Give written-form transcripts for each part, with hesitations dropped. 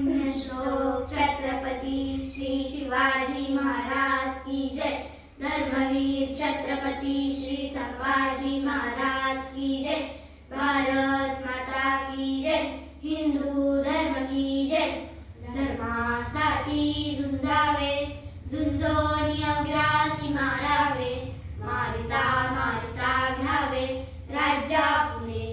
पुण्यश्लोक छत्रपती श्री शिवाजी महाराज की जय। धर्मवीर छत्रपती श्री संभाजी महाराज की जय। भारत माता की जय। हिंदू धर्म की जय। धर्मासाठी झुंजावे, झुंजोनी अग्रासी मारावे, मारिता मारिता घ्यावे राज्यापुढे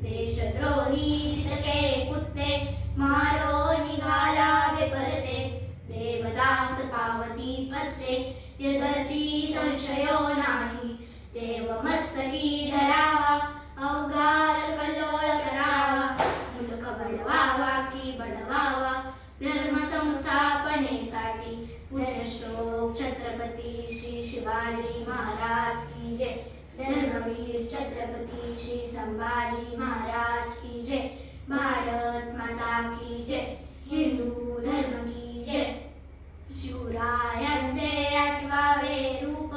देशद्रोही तितके कुत्ते, मारो निघालावे परते देवदास पावती पत्ते, यदर्थी संशयो नाही देव मस्तकी धरावा, अवघात कल्लोळ करावा, मुलक बडवावा की बडवावा धर्म संस्थापनेसाठी। पुण्यश्लोक छत्रपती श्री शिवाजी महाराज की जय। धर्मवीर छत्रपती श्री संभाजी महाराज की जय। भारत माता की जय। हिंदू धर्म की जय। शिवरायांचे आठवावे रूप,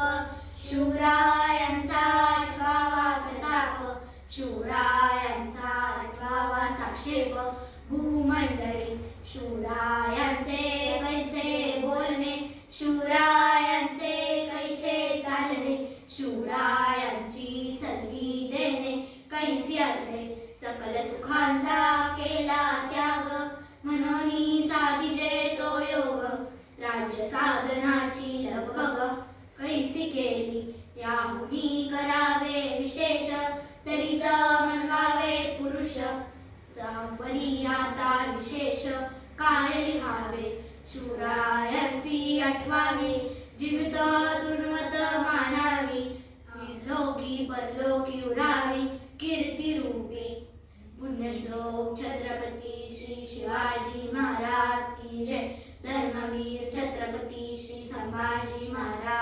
शिवरायांचा आठवावा प्रताप, शिवरायांचा आठवावा साक्षेप भूमंडळी, शिवरायांचे कैसे बोलणे, शिवरायांचे कैसे चालणे, शिवरायांची सलगी देणे कैसी असे, सकल सुखांचा केला त्याग, म्हणून साधिजे तो योग, राज्य साधनाची लगबग कैसी केली, याहुनी करावे विशेष, तरीच म्हणवावे पुरुष, त्यापरी आता विशेष काय लिहावे, शिवरायांची आठवावी, जीवित तृणवत मानावी, लोकी परलोकी उरावी कीर्ती रूपी। पुण्यश्लोक छत्रपती श्री शिवाजी महाराज की जय। धर्मवीर छत्रपती श्री संभाजी महाराज